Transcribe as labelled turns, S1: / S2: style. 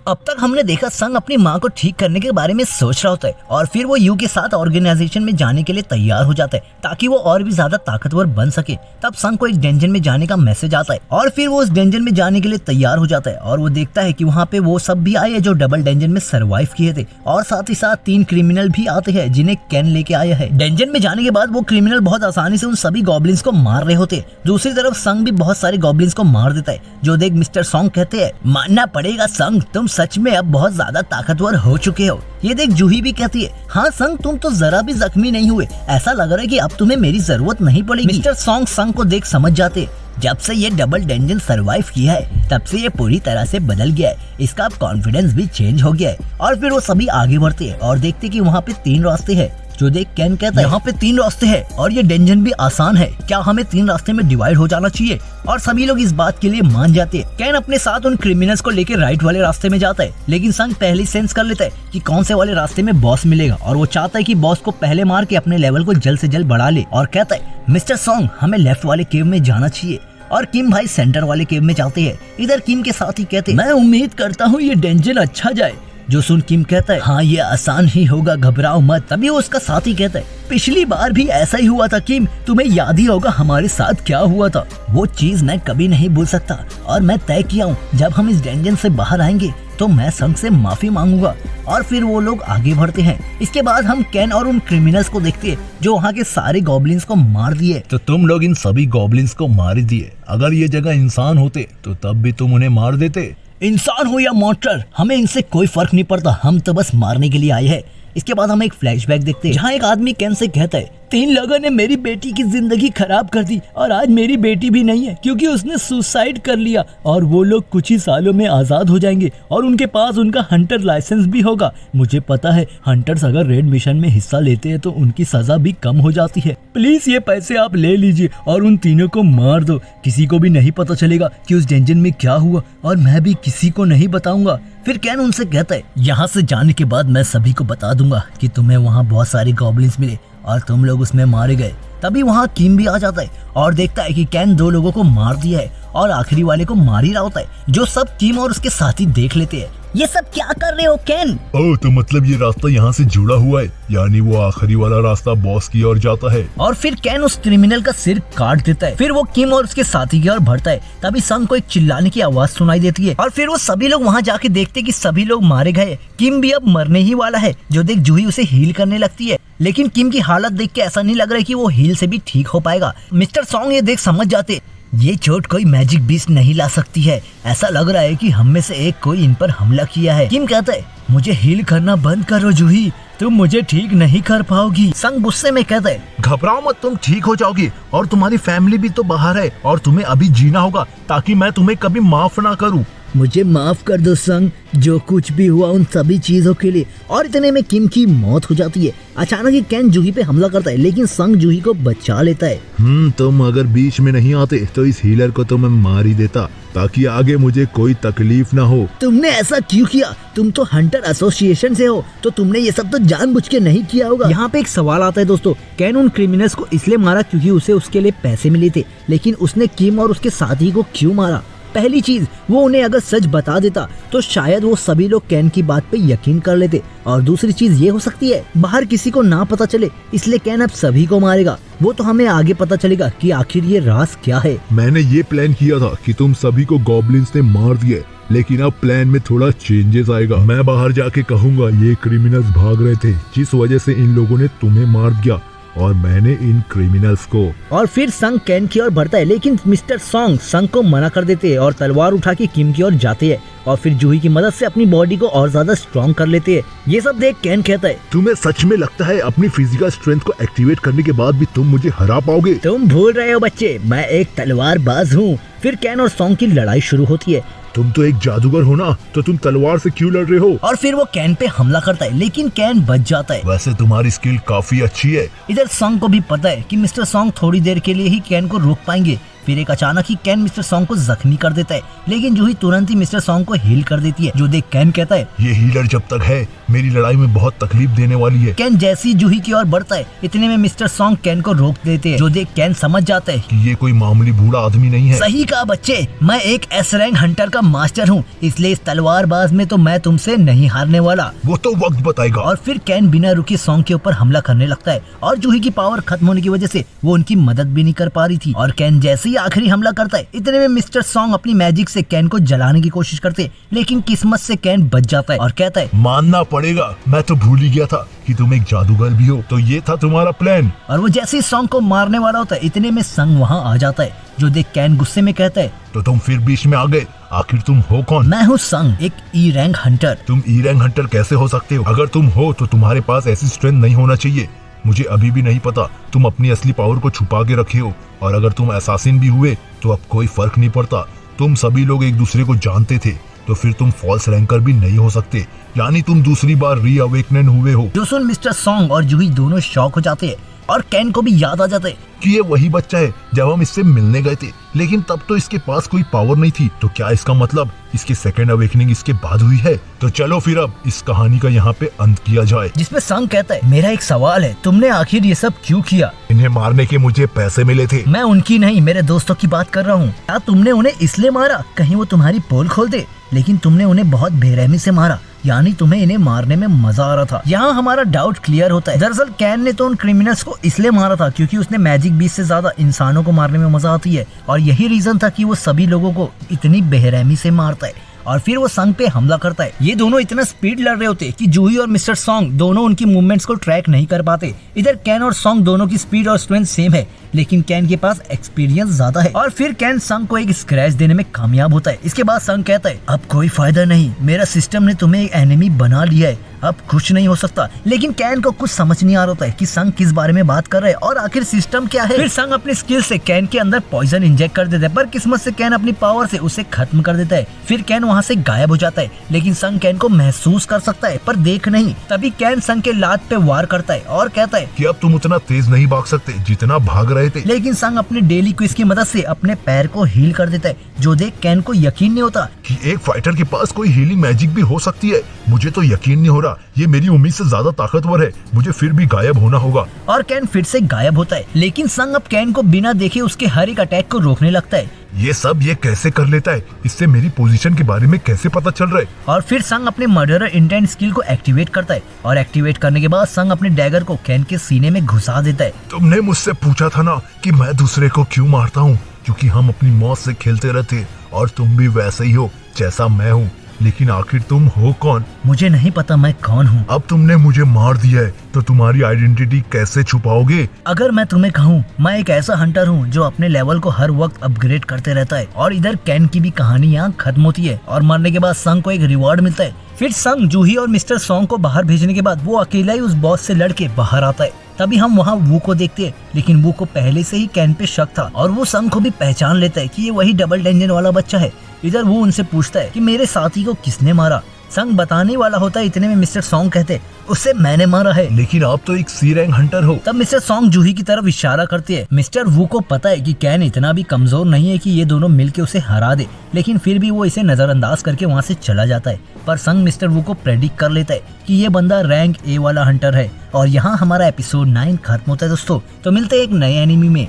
S1: अब तक हमने देखा संग अपनी माँ को ठीक करने के बारे में सोच रहा होता है और फिर वो यू के साथ ऑर्गेनाइजेशन में जाने के लिए तैयार हो जाता है ताकि वो और भी ज्यादा ताकतवर बन सके। तब संग को एक डेंजन में जाने का मैसेज आता है और फिर वो उस डेंजन में जाने के लिए तैयार हो जाता है और वो देखता है कि वहाँ पे वो सब भी आए हैं जो डबल डेंजन में सरवाइव किए थे और साथ ही साथ 3 क्रिमिनल भी आते हैं जिन्हें कैन लेके आया है। डेंजन में जाने के बाद वो क्रिमिनल बहुत आसानी से उन सभी गॉब्लिन्स को मार रहे होते। दूसरी तरफ संग भी बहुत सारे गॉब्लिन्स को मार देता है जो देख मिस्टर सॉन्ग कहते हैं, मानना पड़ेगा संग, तुम सच में अब बहुत ज्यादा ताकतवर हो चुके हो। ये देख जूही भी कहती है, हाँ संग तुम तो जरा भी जख्मी नहीं हुए, ऐसा लग रहा है कि अब तुम्हें मेरी जरूरत नहीं पड़ेगी। मिस्टर सॉन्ग संग को देख समझ जाते, जब से ये डबल डेंजन सरवाइव किया है तब से ये पूरी तरह से बदल गया है, इसका कॉन्फिडेंस भी चेंज हो गया है। और फिर वो सभी आगे बढ़ते हैं और देखते कि वहाँ पे 3 रास्ते हैं जो देख कैन कहता है, यहाँ पे 3 रास्ते हैं और ये डेंजन भी आसान है, क्या हमें 3 रास्ते में डिवाइड हो जाना चाहिए? और सभी लोग इस बात के लिए मान जाते हैं। कैन अपने साथ उन क्रिमिनल्स को लेकर राइट वाले रास्ते में जाता है लेकिन संग पहले सेंस कर लेता है कि कौन से वाले रास्ते में बॉस मिलेगा और वो चाहता है कि बॉस को पहले मार के अपने लेवल को जल्द से जल्द बढ़ा ले और कहता है, मिस्टर सॉन्ग हमें लेफ्ट वाले केव में जाना चाहिए। और किम भाई सेंटर वाले केव में जाते हैं। इधर किम के साथ ही कहते, मैं उम्मीद करता हूँ ये डेंजन अच्छा जाए। जो सुन किम कहता है, हाँ ये आसान ही होगा, घबराओ मत। तभी वो उसका साथी कहता है, पिछली बार भी ऐसा ही हुआ था किम, तुम्हें याद ही होगा हमारे साथ क्या हुआ था। वो चीज मैं कभी नहीं भूल सकता और मैं तय किया हूँ जब हम इस डेंजन से बाहर आएंगे तो मैं संग से माफी मांगूंगा। और फिर वो लोग आगे बढ़ते हैं। इसके बाद हम कैन और उन क्रिमिनल्स को देखते हैं जो वहाँ के सारे गॉब्लिन्स को मार दिए।
S2: तो तुम लोग इन सभी गॉब्लिन्स को मार ही दिए, अगर ये जगह इंसान होते तो तब भी तुम उन्हें मार देते।
S1: इंसान हो या मॉन्स्टर हमें इनसे कोई फर्क नहीं पड़ता, हम तो बस मारने के लिए आए हैं। इसके बाद हम एक फ्लैशबैक देखते हैं जहाँ एक आदमी कैन से कहता है, 3 लोगों ने मेरी बेटी की जिंदगी खराब कर दी और आज मेरी बेटी भी नहीं है क्योंकि उसने सुसाइड कर लिया और वो लोग कुछ ही सालों में आजाद हो जाएंगे और उनके पास उनका हंटर लाइसेंस भी होगा। मुझे पता है हंटर्स अगर रेड मिशन में हिस्सा लेते हैं तो उनकी सजा भी कम हो जाती है। प्लीज ये पैसे आप ले लीजिए और उन तीनों को मार दो, किसी को भी नहीं पता चलेगा कि उस डेंजन में क्या हुआ और मैं भी किसी को नहीं बताऊंगा। फिर कैन उनसे कहता है, यहाँ से जाने के बाद मैं सभी को बता दूंगा कि तुम्हें वहाँ बहुत सारे गॉब्लिन्स मिले और तुम लोग उसमें मारे गए। तभी वहाँ किम भी आ जाता है और देखता है कि कैन 2 लोगों को मार दिया है और आखिरी वाले को मार ही रहा होता है, जो सब किम और उसके साथी देख लेते हैं। ये सब क्या कर रहे हो कैन?
S2: ओह तो मतलब ये रास्ता यहाँ से जुड़ा हुआ है, यानी वो आखिरी वाला रास्ता बॉस की ओर जाता है।
S1: और फिर कैन उस क्रिमिनल का सिर काट देता है। फिर वो किम और उसके साथी की ओर बढ़ता है। तभी संग को एक चिल्लाने की आवाज सुनाई देती है और फिर वो सभी लोग वहाँ जाके देखते कि सभी लोग मारे गए। किम भी अब मरने ही वाला है, जो देख जूही उसे हील करने लगती है लेकिन किम की हालत देख के ऐसा नहीं लग रहा है कि वो हील से भी ठीक हो पाएगा। मिस्टर सॉन्ग ये देख समझ जाते, ये चोट कोई मैजिक बीस्ट नहीं ला सकती है, ऐसा लग रहा है कि हम में से एक कोई इन पर हमला किया है। किम कहता है, मुझे हील करना बंद करो जूही, तुम मुझे ठीक नहीं कर पाओगी। संग गुस्से में कहता है,
S2: घबराओ मत, तुम ठीक हो जाओगी और तुम्हारी फैमिली भी तो बाहर है और तुम्हें अभी जीना होगा ताकि मैं तुम्हें कभी माफ ना करूं।
S1: मुझे माफ कर दो संग, जो कुछ भी हुआ उन सभी चीजों के लिए। और इतने में किम की मौत हो जाती है। अचानक ही कैन जूही पे हमला करता है लेकिन संग जूही को बचा लेता है।
S2: तुम अगर बीच में नहीं आते तो इस हीलर को तो मैं मार ही देता ताकि आगे मुझे कोई तकलीफ ना हो।
S1: तुमने ऐसा क्यों किया? तुम तो हंटर एसोसिएशन से हो, तो तुमने ये सब तो जानबूझ के नहीं किया होगा। यहाँ पे एक सवाल आता है दोस्तों, कैन उन क्रिमिनल्स को इसलिए मारा क्योंकि उसे उसके लिए पैसे मिले थे, लेकिन उसने किम और उसके साथी को क्यों मारा? पहली चीज, वो उन्हें अगर सच बता देता तो शायद वो सभी लोग कैन की बात पे यकीन कर लेते। और दूसरी चीज ये हो सकती है बाहर किसी को ना पता चले, इसलिए कैन अब सभी को मारेगा। वो तो हमें आगे पता चलेगा कि आखिर ये राज क्या है।
S2: मैंने ये प्लान किया था कि तुम सभी को गॉब्लिन्स ने मार दिया, लेकिन अब प्लान में थोड़ा चेंजेस आएगा। मैं बाहर जाके कहूँगा ये क्रिमिनल्स भाग रहे थे जिस वजह से इन लोगों ने तुम्हें मार दिया और मैंने इन क्रिमिनल्स को।
S1: और फिर संग कैन की ओर बढ़ता है लेकिन मिस्टर सॉन्ग संग को मना कर देते हैं और तलवार उठा के किम की ओर जाते हैं और फिर जूही की मदद से अपनी बॉडी को और ज्यादा स्ट्रॉन्ग कर लेते हैं। ये सब देख कैन कहता है,
S2: तुम्हें सच में लगता है अपनी फिजिकल स्ट्रेंथ को एक्टिवेट करने के बाद भी तुम मुझे हरा पाओगे?
S1: तुम भूल रहे हो बच्चे, मैं एक तलवारबाज हूँ। फिर कैन और सॉन्ग की लड़ाई शुरू होती है।
S2: तुम तो एक जादूगर हो ना, तो तुम तलवार से क्यों लड़ रहे हो?
S1: और फिर वो कैन पे हमला करता है लेकिन कैन बच जाता है।
S2: वैसे तुम्हारी स्किल काफी अच्छी है।
S1: इधर सॉन्ग को भी पता है कि मिस्टर सॉन्ग थोड़ी देर के लिए ही कैन को रोक पाएंगे, फिर एक अचानक ही कैन मिस्टर सॉन्ग को जख्मी कर देता है, लेकिन जूही तुरंत ही मिस्टर सॉन्ग को हील कर देती है। जो देख कैन कहता है,
S2: ये हीलर जब तक है मेरी लड़ाई में बहुत तकलीफ देने वाली है।
S1: कैन जैसी जूही की ओर बढ़ता है, इतने में मिस्टर सॉन्ग कैन को रोक देते हैं। जो देख कैन समझ जाता है
S2: कि ये कोई मामूली बूढ़ा आदमी नहीं है।
S1: सही कहा बच्चे, मैं एक एस रैंक हंटर का मास्टर हूँ, इसलिए इस तलवारबाज में तो मैं तुमसे नहीं हारने वाला।
S2: वो तो वक्त बताएगा।
S1: और फिर कैन बिना रुके सॉन्ग के ऊपर हमला करने लगता है और जूही की पावर खत्म होने की वजह से वो उनकी मदद भी नहीं कर पा रही थी। और कैन जैसे ही आखिरी हमला करता है, इतने में मिस्टर सॉन्ग अपनी मैजिक से कैन को जलाने की कोशिश करते, लेकिन किस्मत से कैन बच जाता है और कहता है,
S2: मानना पड़ेगा, मैं तो भूल ही गया था कि तुम एक जादूगर भी हो। तो ये था तुम्हारा प्लान।
S1: और वो जैसे ही सॉन्ग को मारने वाला होता है, इतने में संग वहाँ आ जाता है। जो देख कैन गुस्से में कहता है,
S2: तो तुम फिर बीच में आ गए, आखिर तुम हो कौन?
S1: मैं हूँ संग, एक ई रैंक हंटर।
S2: तुम ई रैंक हंटर कैसे हो सकते हो? अगर तुम हो तो तुम्हारे पास ऐसी स्ट्रेंथ नहीं होना चाहिए। मुझे अभी भी नहीं पता तुम अपनी असली पावर को छुपा के रखे हो, और अगर तुम असैसिन भी हुए तो अब कोई फर्क नहीं पड़ता। तुम सभी लोग एक दूसरे को जानते थे, तो फिर तुम फॉल्स रैंकर भी नहीं हो सकते, यानी तुम दूसरी बार रीअवेकन हुए हो।
S1: जो सुन मिस्टर सॉन्ग और जूही दोनों शॉक हो जाते हैं और कैन को भी याद आ जाता है
S2: कि ये वही बच्चा है जब हम इससे मिलने गए थे, लेकिन तब तो इसके पास कोई पावर नहीं थी। तो क्या इसका मतलब इसकी सेकंड अवेकनिंग इसके बाद हुई है? तो चलो फिर अब इस कहानी का यहाँ पे अंत किया जाए।
S1: जिसमें संग कहता है, मेरा एक सवाल है, तुमने आखिर ये सब क्यों किया?
S2: इन्हें मारने के मुझे पैसे मिले थे।
S1: मैं उनकी नहीं, मेरे दोस्तों की बात कर रहा हूँ। क्या तुमने उन्हें इसलिए मारा कहीं वो तुम्हारी पोल खोल दे? लेकिन तुमने उन्हें बहुत बेरहमी से मारा, यानी तुम्हें इन्हें मारने में मजा आ रहा था। यहाँ हमारा डाउट क्लियर होता है। दरअसल कैन ने तो उन क्रिमिनल्स को इसलिए मारा था क्योंकि उसने मैजिक बीस्ट से ज्यादा इंसानों को मारने में मजा आती है, और यही रीजन था कि वो सभी लोगों को इतनी बेरहमी से मारता है। और फिर वो संग पे हमला करता है। ये दोनों इतना स्पीड लड़ रहे होते कि जूही और मिस्टर सॉन्ग दोनों उनकी मूवमेंट्स को ट्रैक नहीं कर पाते। इधर कैन और सॉन्ग दोनों की स्पीड और स्ट्रेंथ सेम है, लेकिन कैन के पास एक्सपीरियंस ज्यादा है। और फिर कैन संग को एक स्क्रैच देने में कामयाब होता है। इसके बाद संग कहता है, अब कोई फायदा नहीं, मेरा सिस्टम ने तुम्हें एक एनिमी बना लिया है, अब कुछ नहीं हो सकता। लेकिन कैन को कुछ समझ नहीं आ रहा होता है कि संग किस बारे में बात कर रहे हैं और आखिर सिस्टम क्या है। फिर संग अपनी स्किल से कैन के अंदर पॉइजन इंजेक्ट कर देता है, पर किस्मत से कैन अपनी पावर से उसे खत्म कर देता है। फिर कैन वहाँ से गायब हो जाता है, लेकिन संग कैन को महसूस कर सकता है पर देख नहीं। तभी कैन संग के लात पे वार करता है और कहता है
S2: कि अब तुम उतना तेज नहीं भाग सकते जितना भाग रहे थे।
S1: लेकिन संग अपने डेली क्विज की मदद से अपने पैर को हील कर देता है। जो देख कैन को यकीन नहीं होता
S2: कि एक फाइटर के पास कोई हीलिंग मैजिक भी हो सकती है। मुझे तो यकीन नहीं हो रहा, ये मेरी उम्मीद से ज्यादा ताकतवर है, मुझे फिर भी गायब होना होगा।
S1: और कैन फिर से गायब होता है, लेकिन संग अब कैन को बिना देखे उसके हर एक अटैक को रोकने लगता है।
S2: ये कैसे कर लेता है? इससे मेरी पोजीशन के बारे में कैसे पता चल रहा है?
S1: और फिर संग अपने मर्डरर इंटेंट स्किल को एक्टिवेट करता है, और एक्टिवेट करने के बाद संग अपने डैगर को कैन के सीने में घुसा देता है।
S2: तुमने मुझसे पूछा था ना कि मैं दूसरे को क्यों मारता हूँ, क्योंकि हम अपनी मौत से खेलते रहते, और तुम भी वैसे ही हो जैसा मैं हूँ। लेकिन आखिर तुम हो कौन?
S1: मुझे नहीं पता मैं कौन हूँ।
S2: अब तुमने मुझे मार दिया है, तो तुम्हारी आइडेंटिटी कैसे छुपाओगे?
S1: अगर मैं तुम्हें कहूँ, मैं एक ऐसा हंटर हूँ जो अपने लेवल को हर वक्त अपग्रेड करते रहता है। और इधर कैन की भी कहानी यहाँ खत्म होती है, और मरने के बाद संग को एक रिवॉर्ड मिलता है। फिर संग जूही और मिस्टर सॉन्ग को बाहर भेजने के बाद वो अकेला ही उस बॉस से लड़के बाहर आता है। तभी हम वहाँ वू को देखते हैं, लेकिन वू को पहले से ही कैन पे शक था, और वो संग को भी पहचान लेता है कि ये वही डबल डेंजन वाला बच्चा है। इधर वो उनसे पूछता है कि मेरे साथी को किसने मारा। संग बताने वाला होता है, इतने में मिस्टर सॉन्ग कहते, उससे मैंने मारा है।
S2: लेकिन आप तो एक सी रैंक हंटर हो।
S1: तब मिस्टर सॉन्ग जूही की तरफ इशारा करते हैं। मिस्टर वू को पता है कि कैन इतना भी कमजोर नहीं है कि ये दोनों मिलके उसे हरा दे, लेकिन फिर भी वो इसे नजरअंदाज करके वहाँ से चला जाता है। पर संग मिस्टर वू को प्रेडिक्ट कर लेता है कि ये बंदा रैंक ए वाला हंटर है। और यहाँ हमारा एपिसोड 9 खत्म होता है दोस्तों। तो मिलते हैं एक नए एनिमी में।